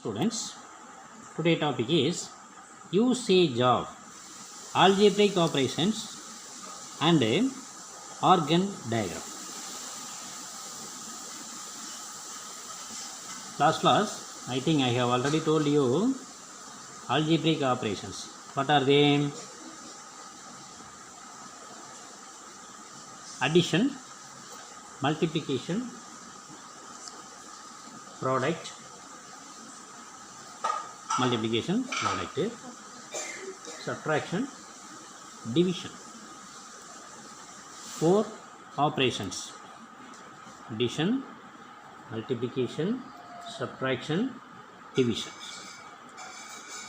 Students, today topic is usage of algebraic operations and organ diagram. Last class, I think I have already told you algebraic operations. What are they? Addition, multiplication, product, subtraction, division. 4 operations: addition, multiplication, subtraction, division.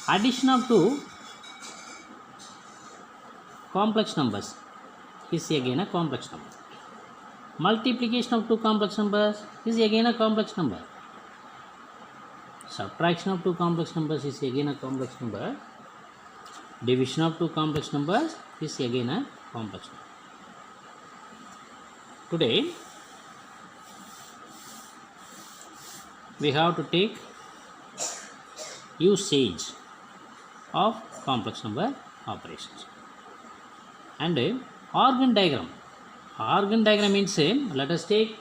Addition of two complex numbers is again a complex number. Multiplication of two complex numbers is again a complex number. Subtraction of two complex numbers is again a complex number. Division of two complex numbers is again a complex number. Today we have to take usage of complex number operations and organ diagram. Organ diagram means let us take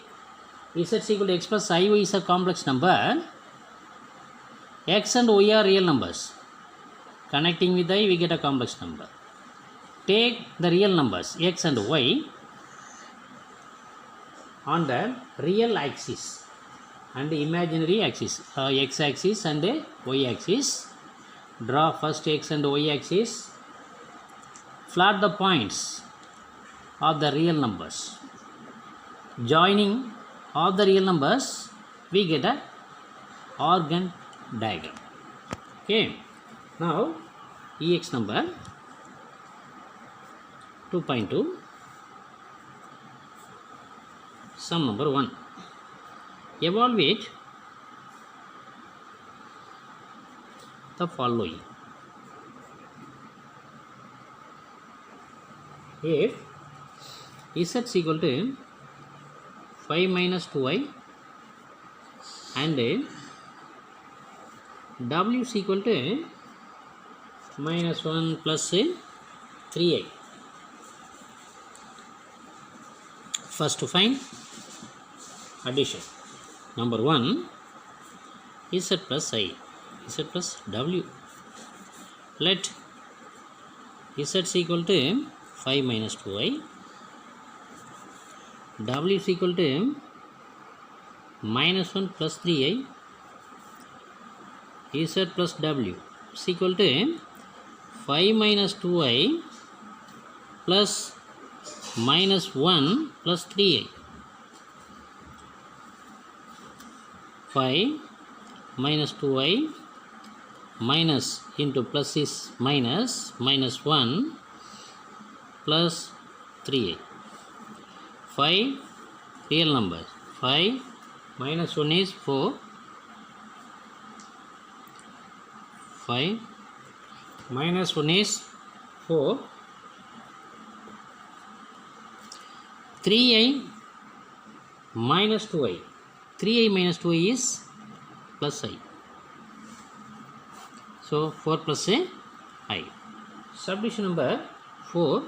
z is equal to x plus I y is a complex number. X and y are real numbers. Connecting with I, we get a complex number. Take the real numbers x and y on the real axis and imaginary axis, x axis and y axis. Draw first x and y axis. Plot the points of the real numbers. Joining of the real numbers, we get a organ diagram. Okay, now ex number 2.2, sum number 1. Evaluate the following. If z is equal to 5 minus 2i and w is equal to minus 1 plus 3i. First to find addition. Number 1, z plus I, z plus w. Let z is equal to 5 minus 2i, w is equal to minus 1 plus 3i, z plus w is equal to 5 minus 2i plus minus 1 plus 3i. 5 minus 2i minus into plus is minus 1 plus 3i. 5 real numbers. 5 minus 1 is 4. 5 minus 1 is 4. 3i minus 2i. 3i minus 2i is plus I. So 4 plus I. Subdivision number 4.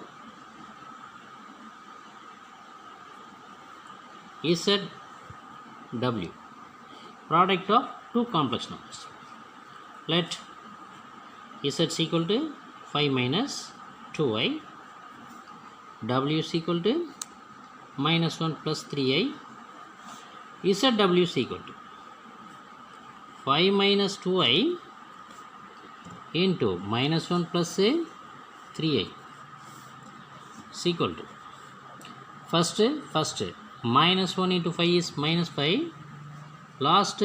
Z w. Product of two complex numbers. Let z is equal to 5 minus 2i, w is equal to minus 1 plus 3i, zw is equal to 5 minus 2i into minus 1 plus 3i is equal to first minus 1 into 5 is minus 5, last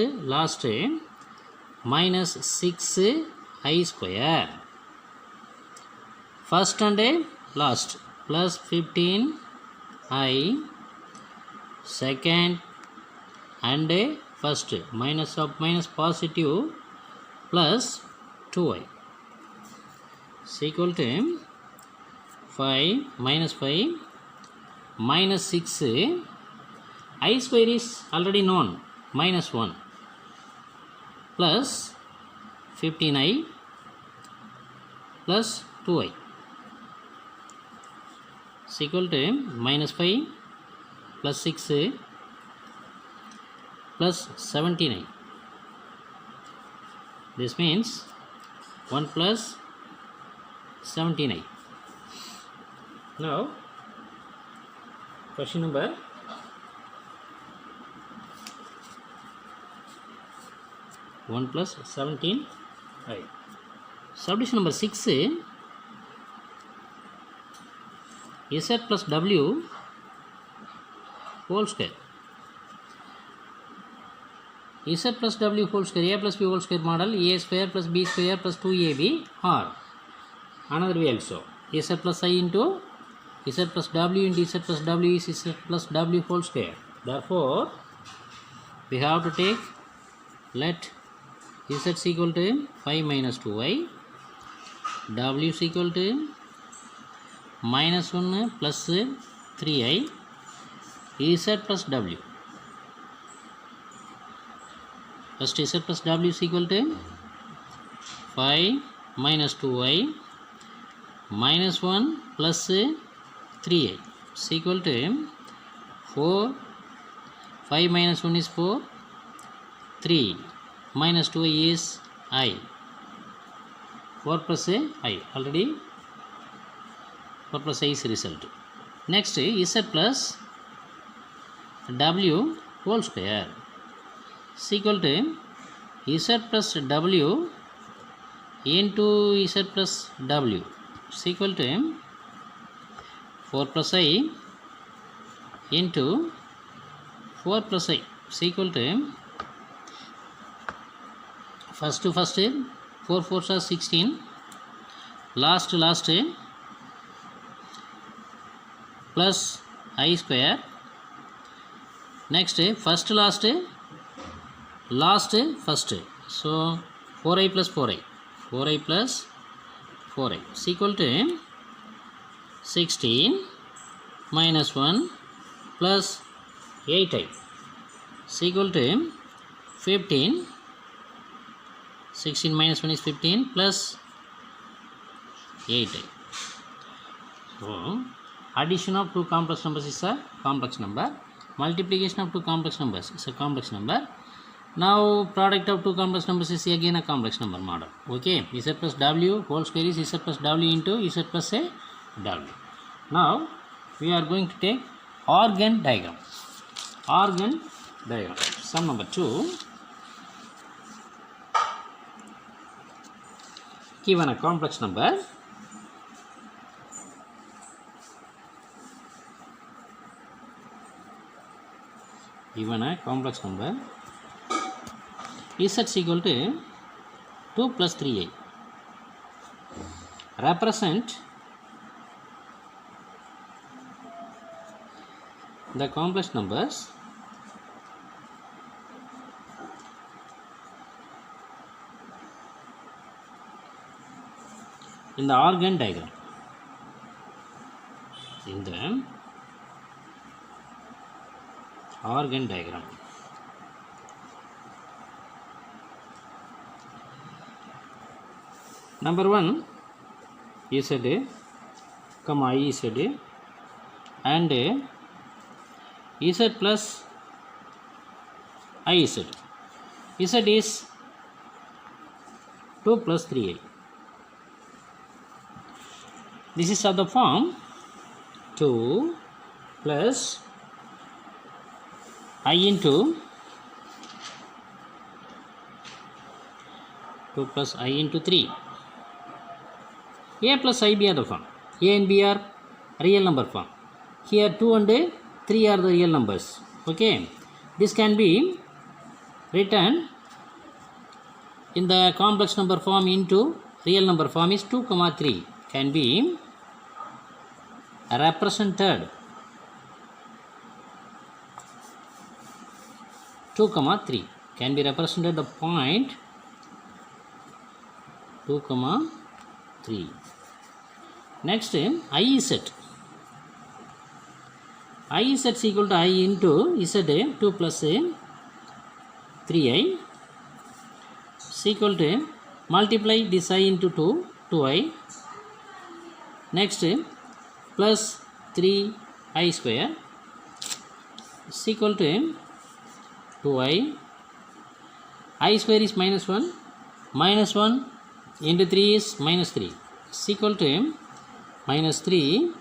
minus 6 I square, first and last plus 15 I, second and first minus of minus positive plus 2i is equal to 5 minus 5 minus 6 I square is already known, minus 1 plus 15i plus 2i is equal to minus 5 plus 6 plus 17i. This means 1 plus 17i. Now question number 1 plus 17i. Subdivision number 6, z plus w whole square. z plus w whole square, a plus b whole square model, a square plus b square plus 2ab, or another way also, z plus I into z plus w into z plus w is z plus w whole square. Therefore we have to take, let z is equal to 5 minus 2y, w is equal to minus 1 plus 3i, z plus w. First z plus w is equal to 5 minus 2y minus 1 plus 3i is equal to 4. 5 minus 1 is 4, 3 minus 2i is I. 4 plus I, already 4 plus I is result. Next z plus w whole square is equal to z plus w into z plus w is equal to 4 plus I into 4 plus I is equal to first 4 4s are 16, last plus I square, next first last first, so 4i plus 4i plus 4i is equal to 16 minus 1 plus 8i is equal to 15. 16 minus 1 is 15 plus 8i. So addition of two complex numbers is a complex number, multiplication of two complex numbers is a complex number. Now product of two complex numbers is again a complex number model. Okay, z plus w whole square is z plus w into z plus a w. Now we are going to take organ diagram. Sum number 2. Given a complex number, z is equal to 2 plus 3i. Represent the complex numbers in the organ diagram. Number 1 z, comma I z, and z plus I z. Z is 2 plus 3i. This is of the form 2 plus I into 2 plus I into 3. A plus I b are the form. A and b are real number form. Here 2 and 3 are the real numbers. Okay. This can be written in the complex number form into real number form is 2 comma 3 can be represented 2 comma 3 can be represented the point 2 comma 3. Next I z. I z is equal to I into z 2 plus 3i is equal to multiply this I into 2, 2i. Next plus 3i square is equal to 2i. I square is minus 1. Minus 1 into 3 is minus 3. Is equal to minus 3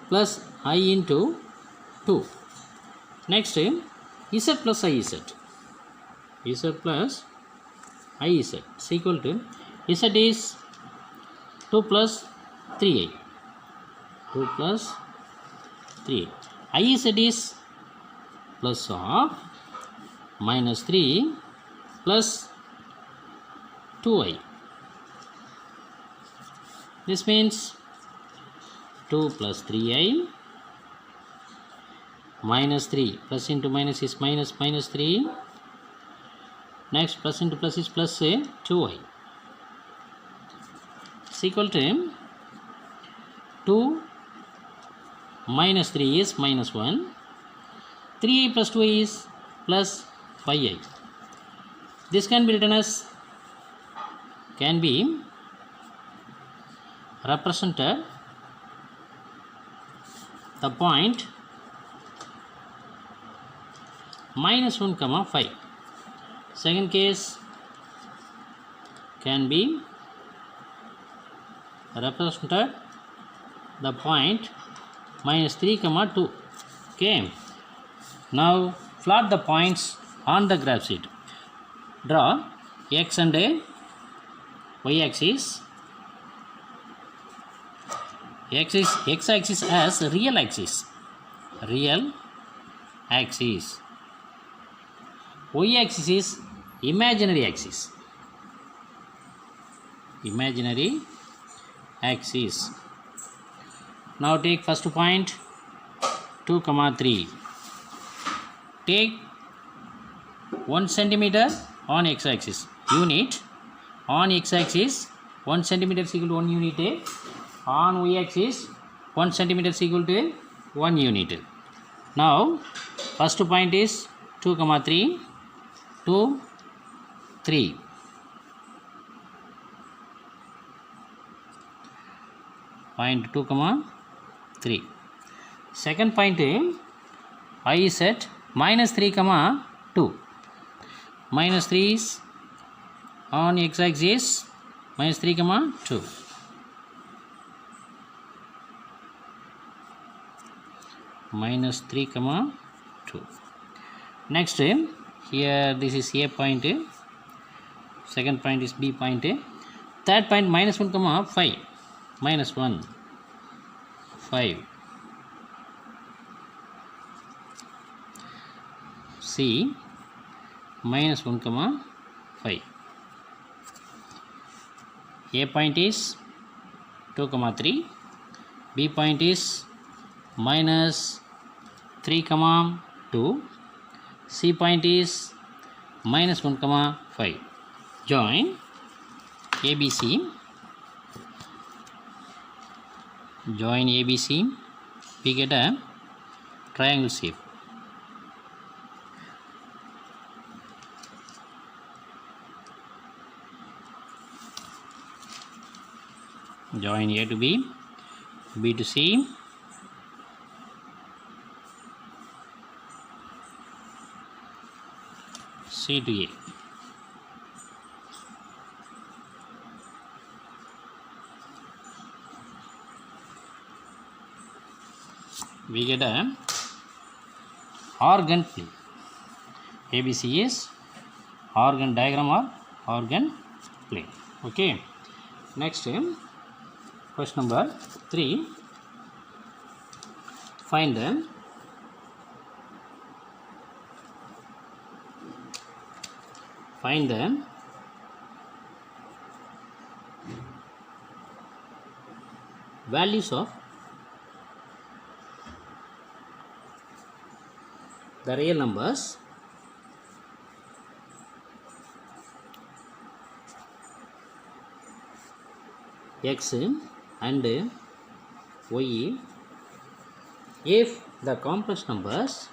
plus I into 2. Next z plus iz. Z plus iz is equal to z is 2 plus 3i. 2 plus 3. Iz is plus of minus 3 plus 2i. This means 2 plus 3i minus 3 plus into minus is minus 3. Next plus into plus is plus 2i. Is equal to 2 minus 3 is minus 1. 3i plus 2i is plus 5i. This can be written as, can be represented the point minus 1 comma 5. Second case can be represented the point minus 3 comma 2. Okay. Now plot the points on the graph sheet. Draw x and y axis. X axis as real axis. Real axis. Y axis is imaginary axis. Imaginary axis. Now take first point 2 comma 3. Take 1 centimeter on x axis. Unit on x axis 1 centimeter is equal to 1 unit. On y axis 1 centimeter is equal to 1 unit. Now first point is 2 comma 3. 2 3. Point 2 comma 3. Second point I is at minus 3 comma 2. Minus 3 is on x axis minus 3 comma 2. Minus 3 comma 2. Next here this is A point. Second point is B point. Third point minus 1 comma 5. Minus 1 5. C minus 1 comma 5. A point is 2 comma 3. B point is minus 3 comma 2. C point is minus 1 comma 5. Join ABC. Join ABC. We get a triangle shape. Join A to B, B to C, C to A. We get a organ plane. ABC is organ diagram or organ plane. Okay. Next, question number 3. Find the values of the real numbers x and y if the complex numbers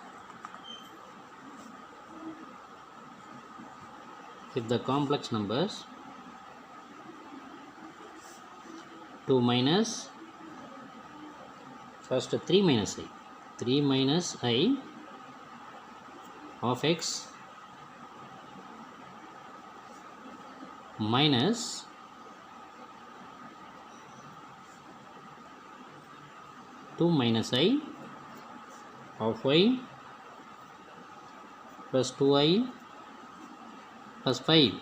2 minus first 3 minus I, 3 minus I of x minus 2 minus I of y plus 2I plus 5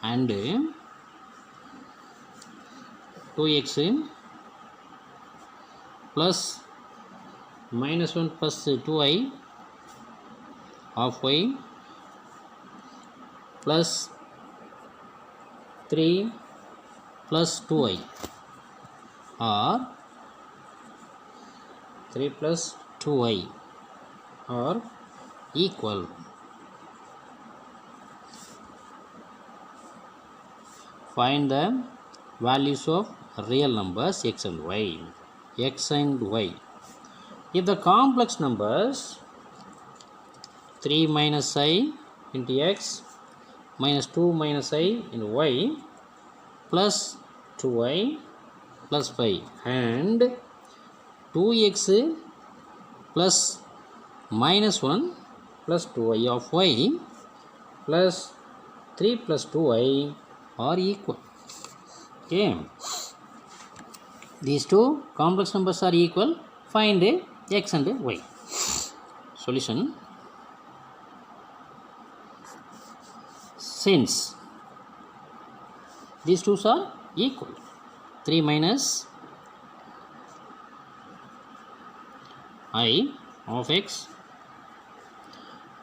and 2x plus minus 1 plus 2I of y plus 3 plus 2I or 3 plus 2I are equal. Find the values of real numbers x and y. X and y. If the complex numbers 3 minus I into x minus 2 minus I into y plus 2I plus 5 and 2x plus minus 1 plus 2I of y plus 3 plus 2I are equal. Okay, these two complex numbers are equal. Find x and y. Solution: since these two are equal, 3 minus I of x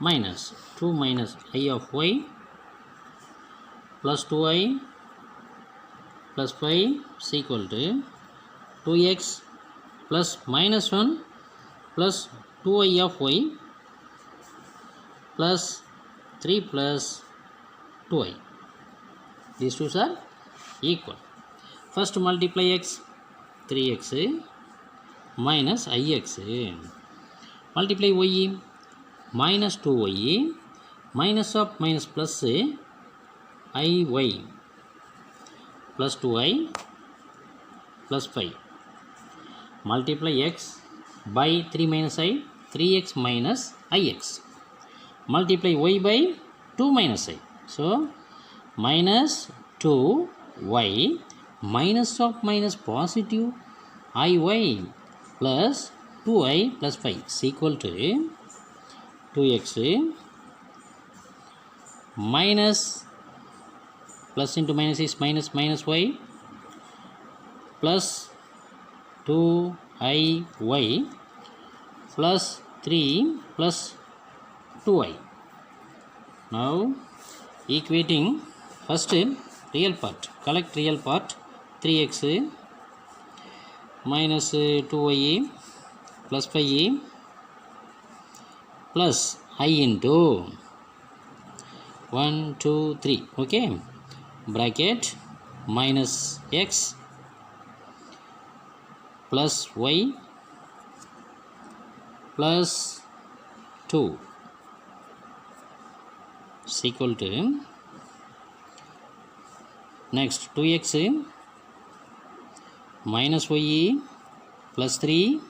minus 2 minus I of y plus 2I plus 5 is equal to 2x plus minus 1 plus 2I of y plus 3 plus 2I. These two are equal. First multiply x, 3x minus ix. Multiply y, minus 2y minus of minus plus iy plus 2I plus 5. Multiply x by 3 minus I, 3x minus ix. Multiply y by 2 minus I. So, minus 2y minus of minus positive iy plus 2I plus 5 is equal to 2x minus plus into minus is minus minus y plus 2iy plus 3 plus 2I. Now equating first real part, collect real part, 3x minus 2y plus 5 plus I into 1 2 3. Okay, bracket minus x plus y plus 2 is equal to next 2x minus y plus 3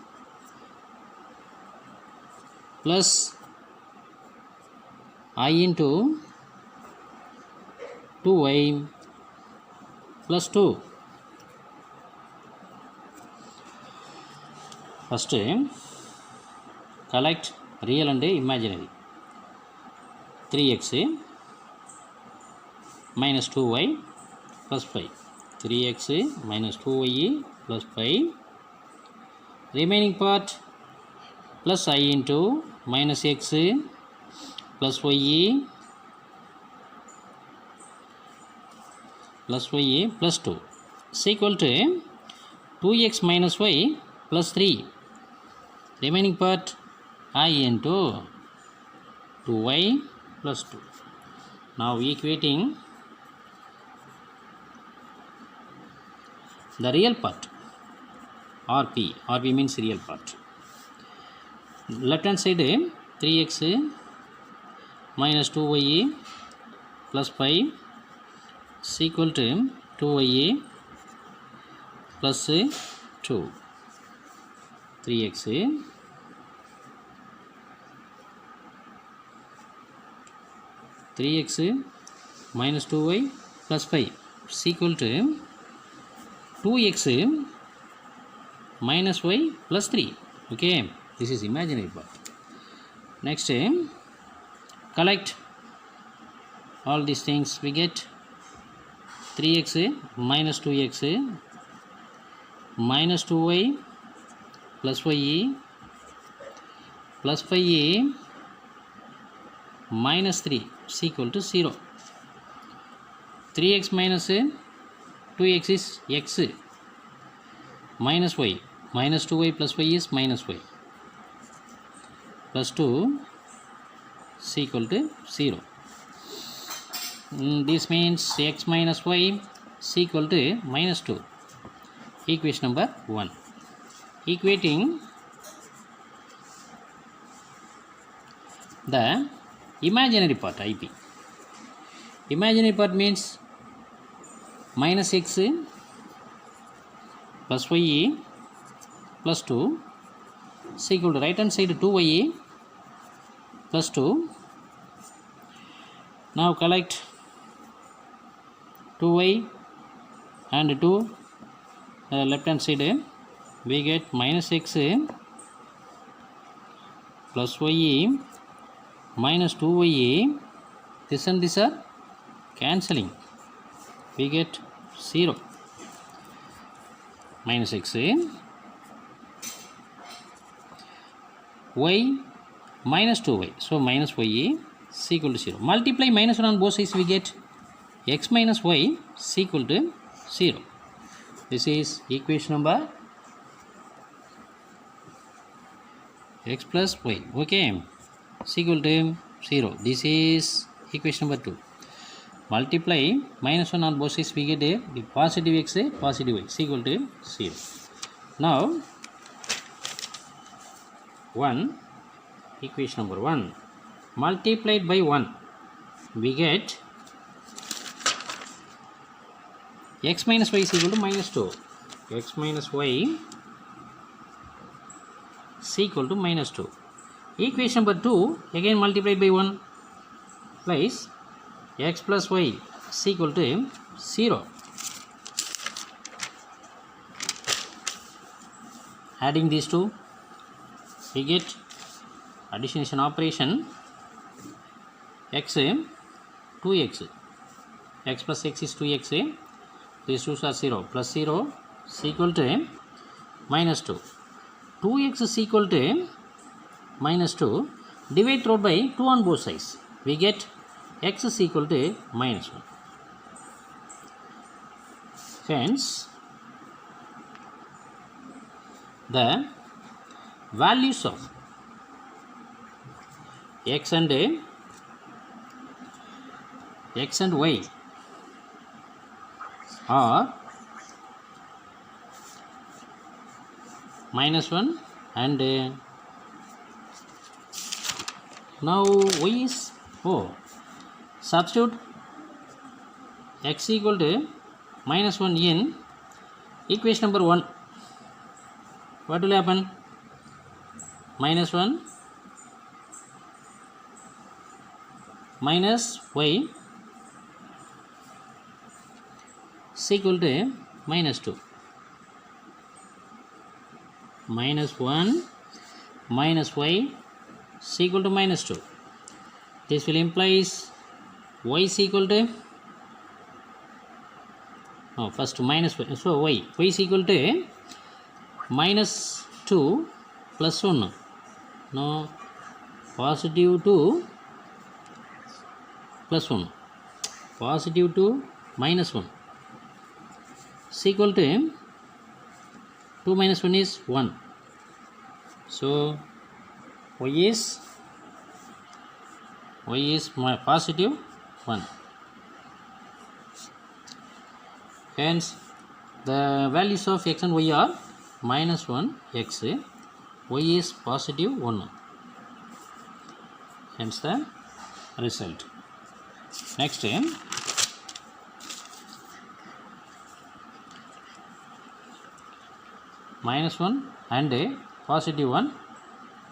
plus I into 2y plus 2. First collect real and imaginary. 3x minus 2y plus 5. 3x minus 2y plus 5. Remaining part plus I into minus x plus y plus 2 is equal to 2x minus y plus 3. Remaining part I into 2y plus 2. Now equating the real part, RP. RP means real part. Left hand side 3x minus 2y plus 5 is equal to 2y plus 2, 3x minus 2y plus 5 is equal to 2x minus y plus 3. Okay, this is imaginary part. Next, collect all these things. We get 3x minus 2x minus 2y plus y plus 5y minus 3 is equal to 0. 3x minus 2x is x minus y minus 2y plus y is minus y plus 2 is equal to 0. This means x minus y is equal to minus 2. Equation number 1. Equating the imaginary part IP. Imaginary part means minus x plus y plus 2 is equal to right hand side 2y plus 2. Now collect 2y and 2 left hand side. We get minus x plus y minus 2y. This and this are cancelling. We get 0. Minus x y minus 2y. So minus y is equal to 0. Multiply minus 1 on both sides. We get x minus y is equal to 0. This is equation number x plus y. Okay, is equal to 0. This is equation number 2. Multiply minus 1 on both sides. We get a positive x positive y is equal to 0. Now 1, equation number 1 multiplied by 1, we get x minus y is equal to minus 2. X minus y is equal to minus 2. Equation number 2 again multiplied by 1 plus x plus y is equal to 0. Adding these two, we get addition operation. X 2x, x plus x is 2x. These two are 0. Plus 0 is equal to minus 2. 2x is equal to minus 2. Divide through by 2 on both sides. We get x is equal to minus 1. Hence, the values of x and y are minus 1 and now y is 4. Substitute x equal to minus 1 in equation number 1. What will happen? Minus 1 minus y is equal to minus 2. Minus 1 minus y is equal to minus 2. This will implies y is equal to first minus 1. So y is equal to minus 2 plus 1. No, positive 2 plus 1. Positive 2 minus 1 is equal to 2 minus 1 is 1. So y is positive 1. Hence the values of x and y are minus 1 x, y is positive 1. Hence the result. Next, minus 1 and a positive 1,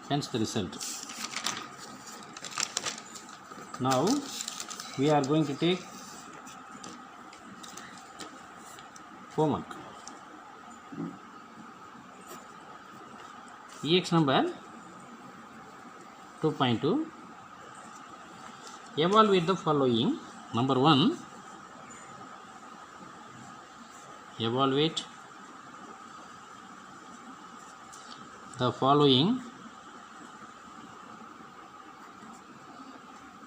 hence the result. Now we are going to take homework. Ex number 2.2. Evaluate the following. Number 1, evaluate the following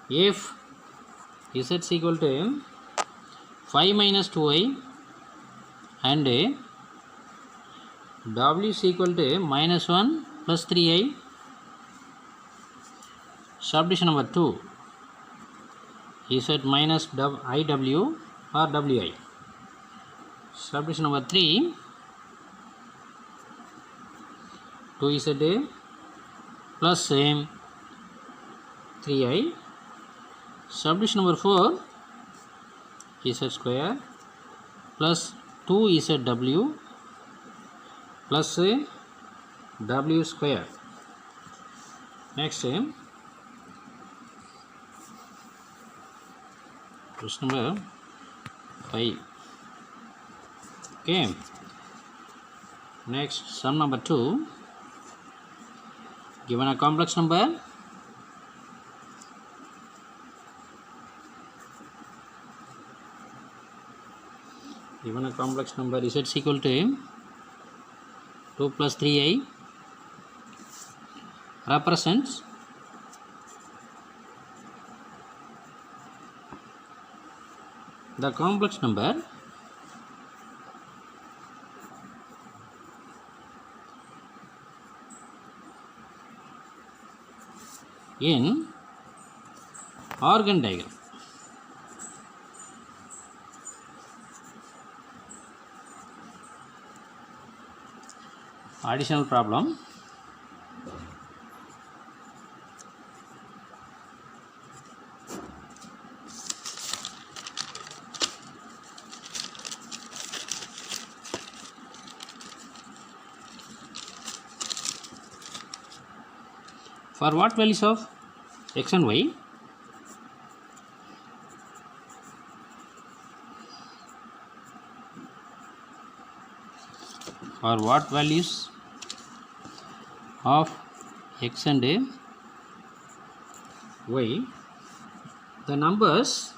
if z is equal to 5 minus 2i and w is equal to minus 1 plus 3i. Subdivision number 2, z minus iw or wi. Subdivision number 3, 2z plus 3i. Subdivision number 4, z square plus 2zw plus w square. Next, question number 5. Okay. Next, sum number 2. Given a complex number, z is equal to 2 plus 3i represents the complex number in organ diagram. Additional problem. For what values of x and y? For what values of x and y, the numbers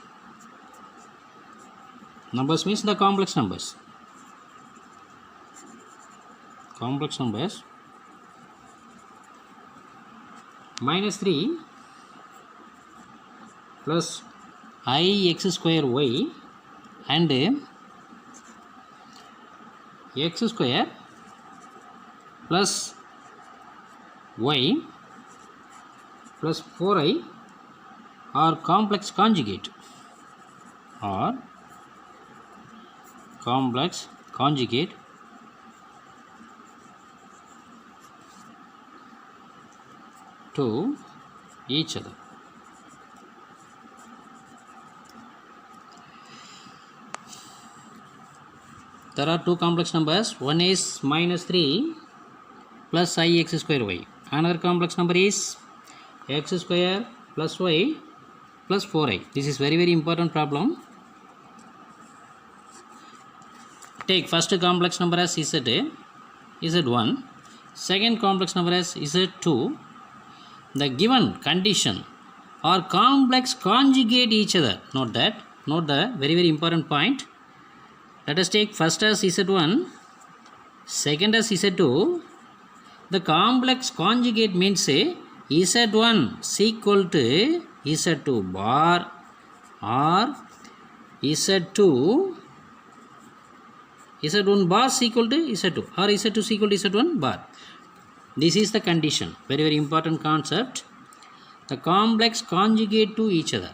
means the complex numbers. Minus 3 plus ix square y and x square plus y plus 4i are complex conjugate to each other. There are two complex numbers. One is minus 3 plus ix square y. Another complex number is x square plus y plus 4i. This is very important problem. Take first complex number as z1, second complex number as z2. The given condition are complex conjugate each other. Note the very important point. Let us take first as z1, second as z2. The complex conjugate means z1 is equal to z2 bar or z1 bar is equal to z2 or z2 is equal to z1 bar. This is the condition. Very important concept. The complex conjugate to each other.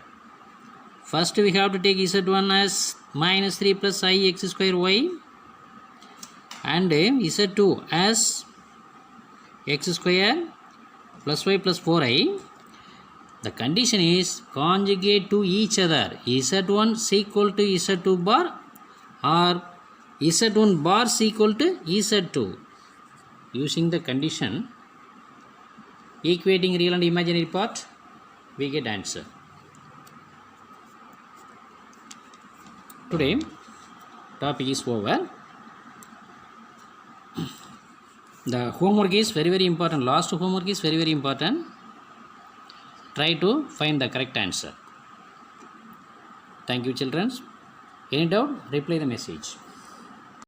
First we have to take z1 as minus 3 plus ix square y and z2 as x square plus y plus 4i. The condition is conjugate to each other. z1 is equal to z2 bar or z1 bar is equal to z2. using the condition equating real and imaginary part, we get answer. Today topic is over. The homework is very important. Last homework is very important. Try to find the correct answer. Thank you, children. Any doubt, reply the message.